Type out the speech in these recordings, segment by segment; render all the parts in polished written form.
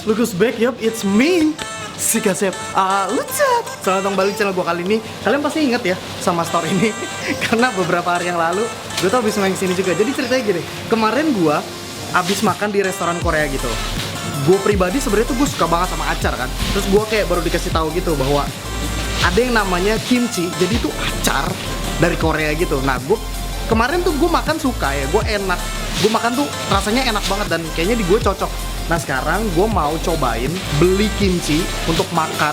look who's back, yup, it's me, si Kasep. Lucat. Selamat datang balik channel gue kali ini. Kalian pasti inget ya sama store ini, karena beberapa hari yang lalu gue tuh abis main sini juga. Jadi ceritanya gini, kemarin gue abis makan di restoran Korea gitu. Gue pribadi sebenarnya tuh gue suka banget sama acar kan. Terus gue kayak baru dikasih tahu gitu bahwa ada yang namanya kimchi. Jadi itu acar dari Korea gitu. Nah gue kemarin tuh gue makan suka ya, gue enak. Gue makan tuh rasanya enak banget dan kayaknya di gue cocok. Nah sekarang gue mau cobain beli kimchi untuk makan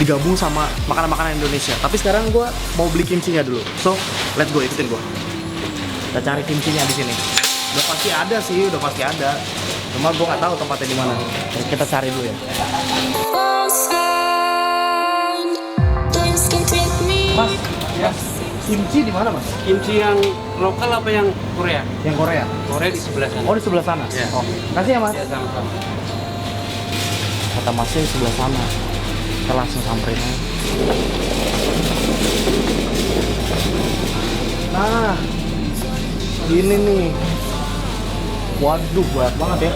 digabung sama makanan-makanan Indonesia. Tapi sekarang gue mau beli kimchinya dulu. So let's go, ikutin gue. Kita cari kimchinya di sini. Udah pasti ada sih, udah pasti ada. Cuma gue nggak tahu tempatnya di mana. Kita cari dulu ya. Mas, ya. Kimchi di mana, Mas? Kimchi yang lokal apa yang Korea? Yang Korea. Korea di sebelah sana. Oh, di sebelah sana. Ya. Oh, kasih ya, Mas. Ya, sama-sama. Kata Masnya di sebelah sana. Kita langsung samperin aja. Nah, ini nih. Waduh, banyak banget ya.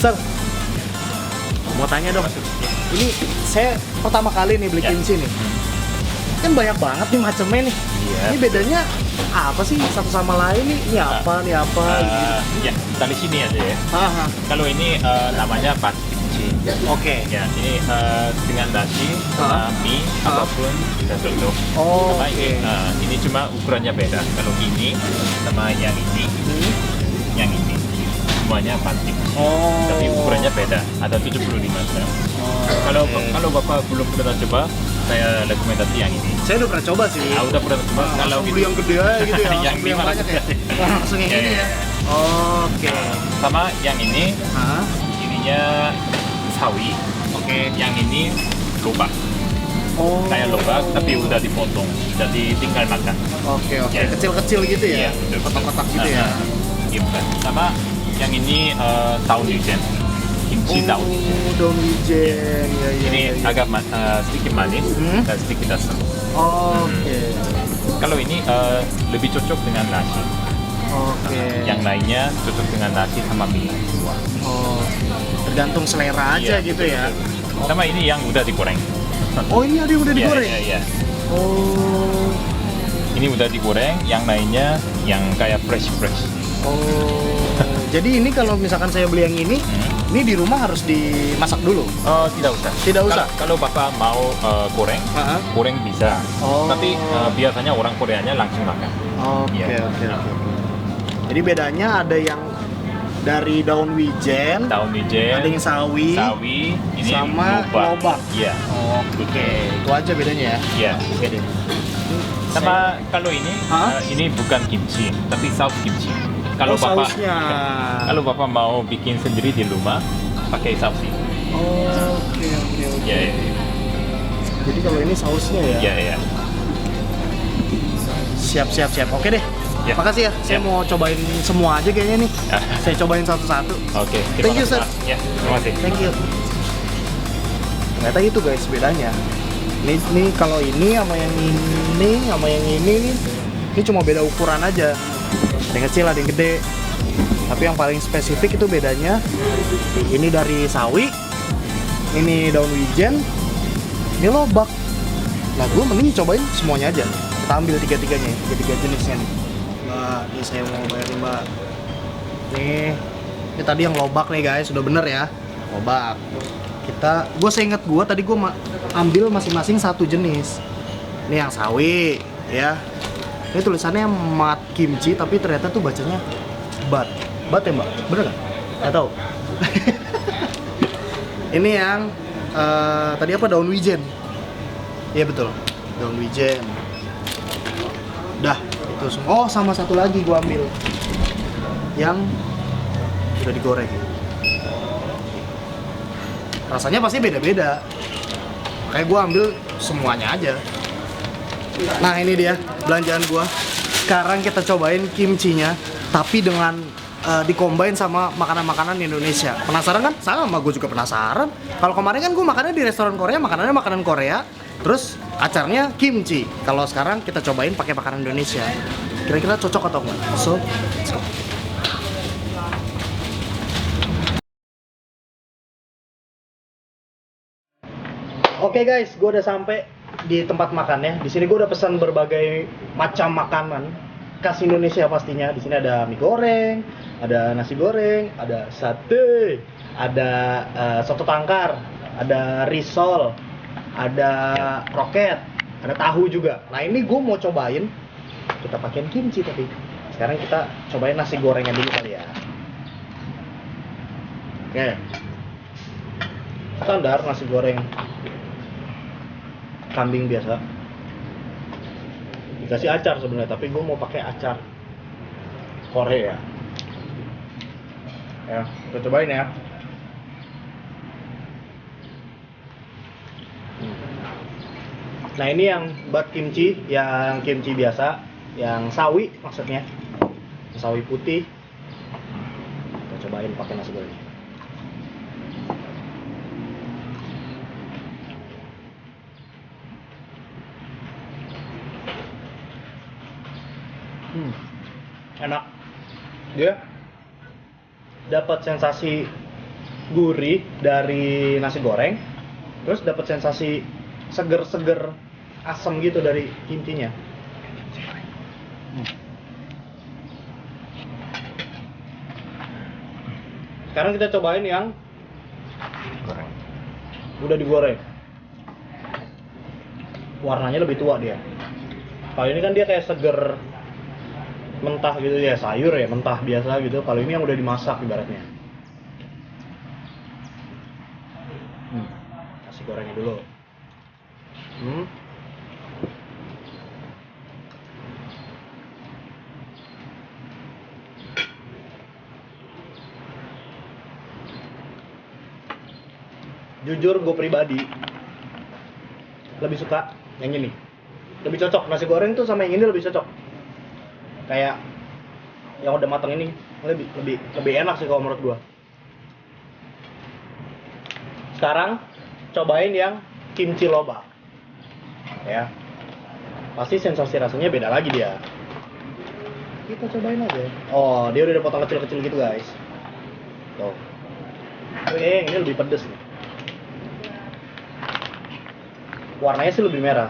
Sir, mau tanya dong. Ini saya pertama kali nih beli kimchi nih. Kan banyak banget nih macamnya nih. Iya. Ini bedanya apa sih satu sama lain nih? Ini apa, nih apa? Gitu. Ya, dari sini aja ya. Aha. Kalau ini namanya pad kimchi. Oke. Ya, ini dengan nasi, mie, apapun bisa cocok. Oh, Sama oke. ini cuma ukurannya beda. Kalau ini sama yang ini, semuanya pad kimchi. Oh. Tapi ukurannya beda. Ada 75 gram. Kalau Bapak belum pernah coba, saya rekomendasi yang ini. Saya udah pernah coba sih. Udah pernah coba. Kalau Langsung beli yang gede aja gitu ya. yang Beli yang 500 banyak ya. Langsung yang ini ya. Oke. Sama yang ini, Hah? ininya sawi. Oke. Yang ini lobak. Oh. Kayak lobak tapi udah dipotong, jadi tinggal makan. Oke. Ya. Kecil-kecil gitu ya. Iya, betul. Kotak-kotak gitu ya. Gitu kan. Sama yang ini daun wijen. Kimchi daun wijen. Daun wijen. Ya, ya, Ini ya, ya. agak sedikit manis dan sedikit asam. Oke. Kalau ini lebih cocok dengan nasi. Oke. Yang lainnya cocok dengan nasi sama mie semua. Oh. Tergantung selera aja Iya, gitu betul, ya. betul. Sama ini yang udah digoreng. Oh, ini ada yang udah Iya, digoreng. iya, iya. Oh. Ini udah digoreng, yang lainnya yang kayak fresh. Oh. Jadi ini kalau misalkan saya beli yang ini di rumah harus dimasak dulu. Tidak usah. Tidak usah? Kalau Bapak mau goreng, Ha-ha. goreng bisa. Oh. Tapi biasanya orang Koreanya langsung makan. Oke, Iya. oke. Jadi bedanya ada yang dari daun wijen, Daun wijen, ada yang sawi, ini sama lobak. Iya. Oke, itu aja bedanya ya. Iya. Oke deh. Sama kalau ini, Hah? ini bukan kimchi, tapi saus kimchi. Kalau Bapak, sausnya. kalau Bapak mau bikin sendiri di rumah, pakai saus ini. Oke. Iya, iya. Jadi kalau ini sausnya ya. Iya, iya. Siap. Oke deh. Ya. Makasih ya. Saya Ya. mau cobain semua aja kayaknya nih. Ah. Saya cobain satu-satu. Oke. Thank you, sir. Ya, terima kasih. Thank you. Ternyata itu guys bedanya. Ini kalau ini sama yang ini nih, ini cuma beda ukuran aja. Ada yang kecil, ada yang gede. Tapi yang paling spesifik itu bedanya. Ini dari sawi, ini daun wijen, ini lobak. Nah gue mending cobain semuanya aja. Kita ambil tiga-tiganya, tiga jenisnya nih. Mbak, ini saya mau bayar nih Mbak. Ini tadi yang lobak nih guys, sudah bener ya. Lobak. Gue seinget gue tadi gue ambil masing-masing satu jenis. Ini yang sawi, ya. Ini tulisannya mat kimchi, tapi ternyata tuh bacanya bat. Bat ya mbak? Bener nggak? Nggak tahu. Ini yang tadi apa, daun wijen? Iya betul, daun wijen. Dah, itu semua. Oh sama satu lagi gue ambil, yang udah digoreng. Rasanya pasti beda-beda. Kayak gue ambil semuanya aja. Nah ini dia belanjaan gue. Sekarang kita cobain kimchinya, tapi dengan dikombain sama makanan-makanan Indonesia. Penasaran kan? Sama, gue juga penasaran. Kalau kemarin kan gue makannya di restoran Korea, makanannya makanan Korea. Terus acarnya kimchi. Kalau sekarang kita cobain pakai makanan Indonesia. Kira-kira cocok atau enggak? So, let's go. Oke guys, gue udah sampai di tempat makannya. Di sini gue udah pesan berbagai macam makanan khas Indonesia pastinya. Di sini ada mie goreng, ada nasi goreng, ada sate, ada soto tangkar, ada risol, ada kroket, ada tahu juga. Nah ini gue mau cobain, kita pakein kimchi tapi sekarang kita cobain nasi gorengnya dulu kali ya. Oke, standar nasi goreng kambing biasa, dikasih acar sebenarnya, tapi gue mau pakai acar Korea ya. Kita cobain ya. Nah ini yang bak kimchi, yang kimchi biasa, yang sawi maksudnya, sawi putih. Kita cobain pakai nasi goreng. Enak. Dia dapat sensasi gurih dari nasi goreng, terus dapat sensasi seger-seger asam gitu dari kimchinya. Sekarang kita cobain yang udah digoreng. Warnanya lebih tua dia. Kalau ini kan dia kayak seger mentah gitu ya, sayur ya, mentah biasa gitu. Kalau ini yang udah dimasak ibaratnya. Nasi gorengnya dulu. Jujur gue pribadi lebih suka yang ini. Lebih cocok nasi goreng tuh sama yang ini lebih cocok. Kayak yang udah matang ini lebih enak sih kalau menurut gua. Sekarang cobain yang kimchi loba. Ya. Pasti sensasi rasanya beda lagi dia. Kita cobain aja. Oh, dia udah dipotong kecil-kecil gitu, guys. Tuh. Oke, ini lebih pedes nih. Warnanya sih lebih merah.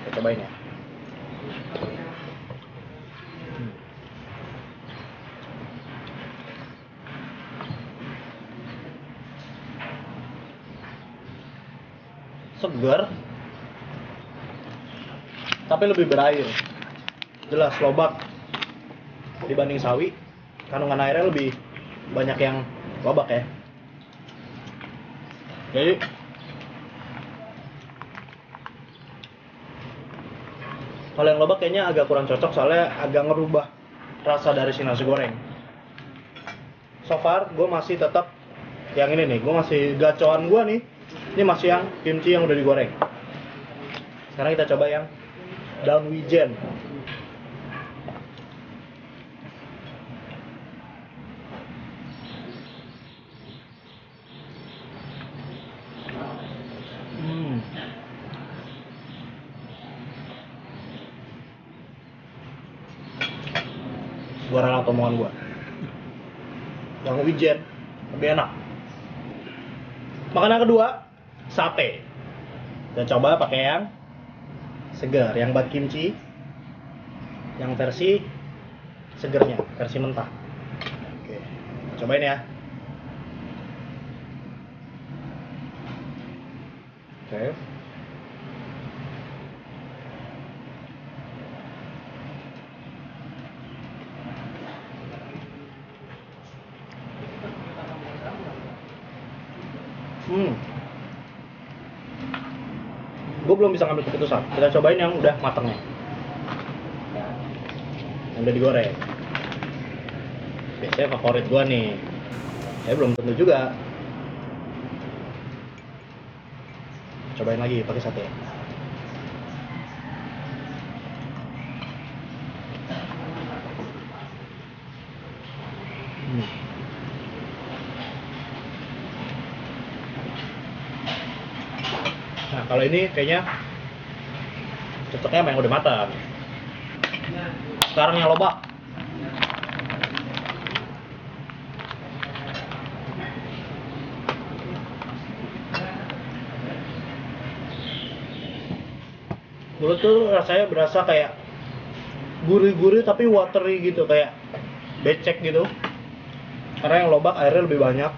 Kita cobain ya. Segar tapi lebih berair, jelas lobak dibanding sawi. Kandungan airnya lebih banyak yang lobak ya. Jadi kalau yang lobak kayaknya agak kurang cocok, soalnya agak ngerubah rasa dari si nasi goreng. So far gue masih tetap yang ini nih, gue masih gacoan gue nih. Ini masih yang kimchi yang udah digoreng. Sekarang kita coba yang daun wijen. Suara atau omongan gua. Yang wijen lebih enak. Makanan kedua, sate. Kita coba pakai yang segar, yang bak kimchi, yang versi segernya, versi mentah. Oke, cobain ya. Oke. Gue belum bisa ngambil keputusan. Kita cobain yang udah matangnya, yang udah digoreng. Biasanya favorit gue nih. Ya belum tentu juga. Cobain lagi pakai sate. Nah, kalau ini kayaknya cocoknya sama yang udah matang. Sekarang yang lobak. Dulu tuh rasanya berasa kayak gurih-gurih tapi watery gitu, kayak becek gitu. Karena yang lobak airnya lebih banyak.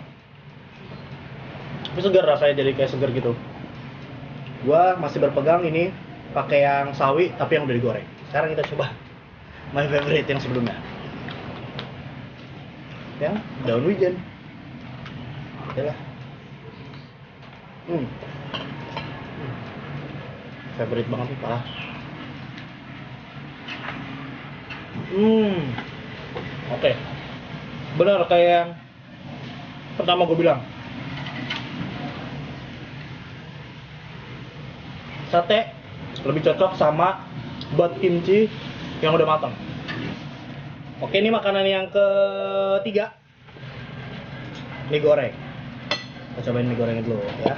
Tapi segar rasanya, jadi kayak segar gitu. Gua masih berpegang ini pakai yang sawi tapi yang udah digoreng. Sekarang kita coba my favorite yang sebelumnya. Yang daun wijen. Yalah. Favorite banget nih, parah. Oke. Benar kayak yang pertama gue bilang. Sate lebih cocok sama buat kimchi yang udah matang. Oke, ini makanan yang ketiga. Mie goreng. Kita cobain mie goreng dulu ya.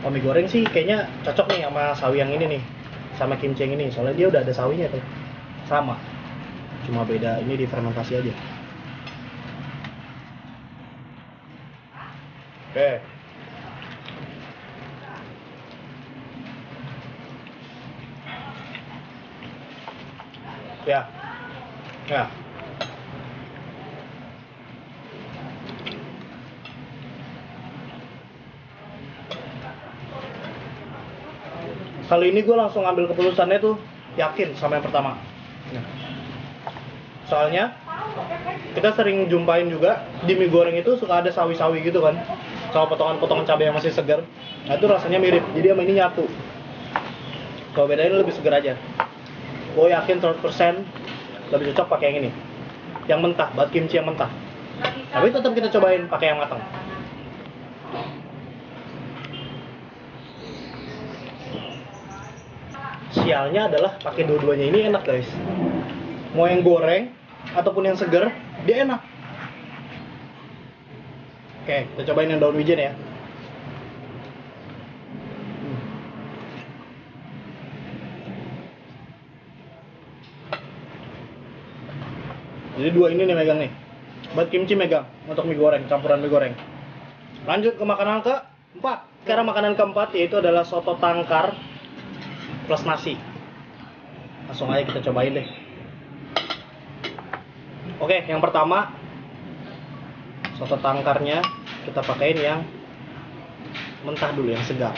Oh, mie goreng sih kayaknya cocok nih sama sawi yang ini nih, sama kimchi yang ini, soalnya dia udah ada sawinya tuh. Sama, cuma beda ini di fermentasi aja. Oke. Ya. Kali ini gue langsung ambil keputusannya tuh yakin sama yang pertama. Soalnya kita sering jumpain juga di mie goreng itu suka ada sawi-sawi gitu kan, sama potongan-potongan cabai yang masih segar. Nah itu rasanya mirip, jadi sama ini nyatu. Kalau bedain lebih segar aja. Gue yakin 100% lebih cocok pakai yang ini, yang mentah, buat kimchi yang mentah. Tapi tetap kita cobain pakai yang matang. Sialnya adalah pakai dua-duanya ini enak guys. Mau yang goreng ataupun yang seger, dia enak. Oke, kita cobain yang daun wijen ya. Jadi dua ini nih megang nih. Buat kimchi megang, untuk mie goreng, campuran mie goreng. Lanjut ke makanan keempat. Sekarang makanan keempat yaitu adalah soto tangkar plus nasi. Langsung aja kita cobain deh. Oke, yang pertama soto tangkarnya kita pakein yang mentah dulu, yang segar.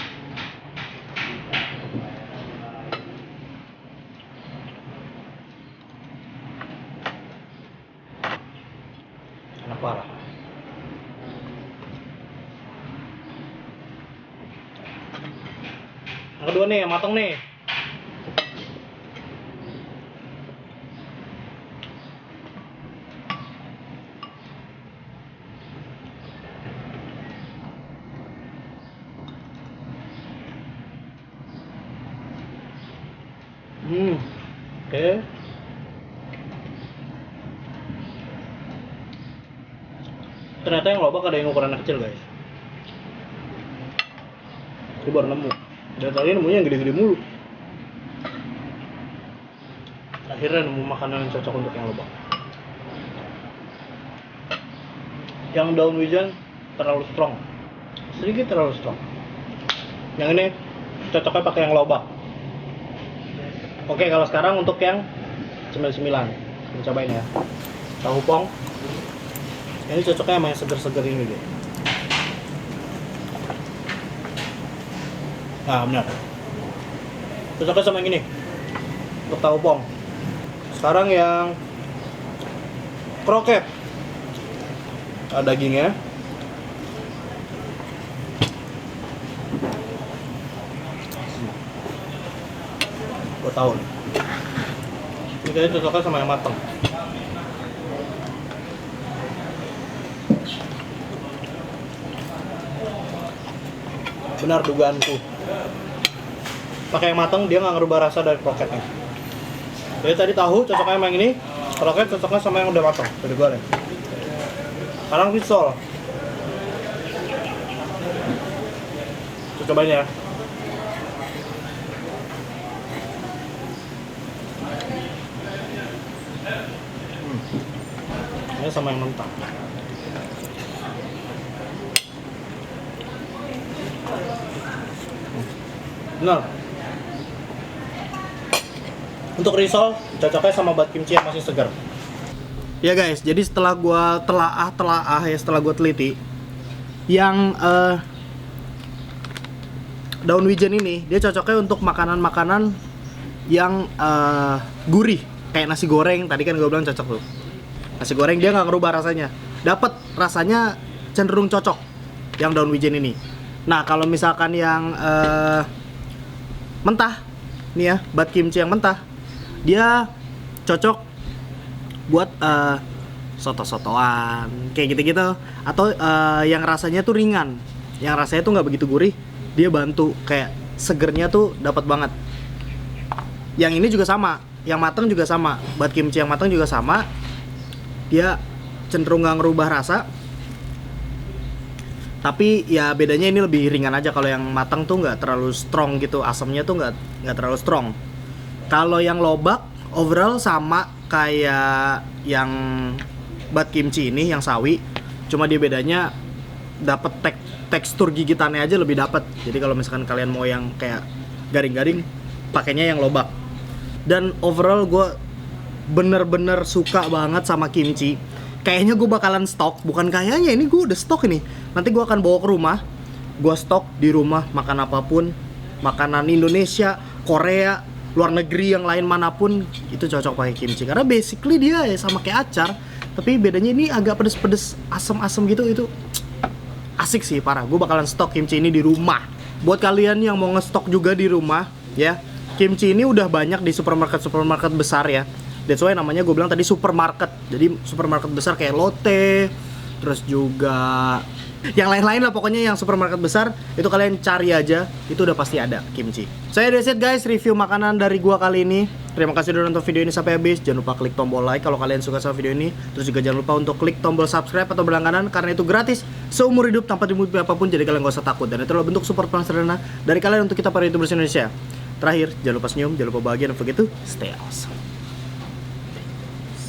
Enak parah. Yang kedua nih, yang matang nih. Oke. Ternyata yang lobak ada yang ukuran kecil guys. Ini baru nemu. Dan tadi nemunya yang gede-gede mulu. Akhirnya nemu makanan yang cocok untuk yang lobak. Yang daun wijen terlalu strong, sedikit terlalu strong. Yang ini cocoknya pakai yang lobak. Oke, kalau sekarang untuk yang cemil-cemilan, kita cobain ya. Tahu pong. Ini cocoknya sama yang seger-seger ini deh. Nah, benar. Cocoknya sama yang ini. Untuk tahu pong. Sekarang yang kroket. Ada dagingnya. Gue tahu nih. Ini kayaknya cocoknya sama yang matang. Benar dugaanku. Pakai yang matang dia nggak ngerubah rasa dari kroketnya. Jadi tadi tahu cocoknya sama yang ini, kroket cocoknya sama yang udah matang, udah goreng. Sekarang risol. Kita cobain ya. rasanya sama yang mentah. Benar. Untuk risol cocoknya sama buat kimchi yang masih segar. Ya guys, jadi setelah gua telaah ya, setelah gua teliti, yang daun wijen ini dia cocoknya untuk makanan-makanan yang gurih, kayak nasi goreng. Tadi kan gua bilang cocok tuh. Nasi goreng dia nggak ngerubah rasanya, dapat rasanya cenderung cocok yang daun wijen ini. Nah kalau misalkan yang mentah nih ya, bad kimchi yang mentah, dia cocok buat soto-sotoan kayak gitu-gitu, atau yang rasanya tuh ringan, yang rasanya tuh nggak begitu gurih, dia bantu kayak segernya tuh dapat banget. Yang ini juga sama, yang matang juga sama, bad kimchi yang matang juga sama, dia cenderung nggak ngerubah rasa, tapi ya bedanya ini lebih ringan aja. Kalau yang matang tuh nggak terlalu strong gitu, asamnya tuh nggak terlalu strong. Kalau yang lobak overall sama kayak yang bad kimchi ini, yang sawi, cuma dia bedanya dapat tekstur gigitannya aja lebih dapat. Jadi kalau misalkan kalian mau yang kayak garing-garing, pakainya yang lobak. Dan overall gue bener-bener suka banget sama kimchi. Kayaknya gue bakalan stok, bukan kayaknya, ini gue udah stok ini. Nanti gue akan bawa ke rumah, gue stok di rumah, makan apapun, makanan Indonesia, Korea, luar negeri yang lain manapun, itu cocok pakai kimchi. Karena basically dia ya sama kayak acar, tapi bedanya ini agak pedes-pedes, asem-asem gitu, itu asik sih, parah. Gue bakalan stok kimchi ini di rumah. Buat kalian yang mau ngestok juga di rumah, ya, kimchi ini udah banyak di supermarket besar ya. That's why namanya gue bilang tadi supermarket. Jadi supermarket besar kayak Lotte, terus juga yang lain-lain lah, pokoknya yang supermarket besar itu kalian cari aja, itu udah pasti ada kimchi. Saya that's it guys, review makanan dari gua kali ini. Terima kasih udah nonton video ini sampai habis. Jangan lupa klik tombol like kalau kalian suka sama video ini. Terus juga jangan lupa untuk klik tombol subscribe atau berlangganan, karena itu gratis seumur hidup tanpa dimulai apapun. Jadi kalian gak usah takut, dan itu adalah bentuk support paling sederhana dari kalian untuk kita para YouTubers Indonesia. Terakhir, jangan lupa senyum, jangan lupa bahagia, dan begitu stay awesome.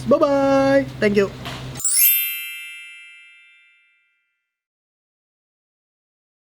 Bye bye, thank you.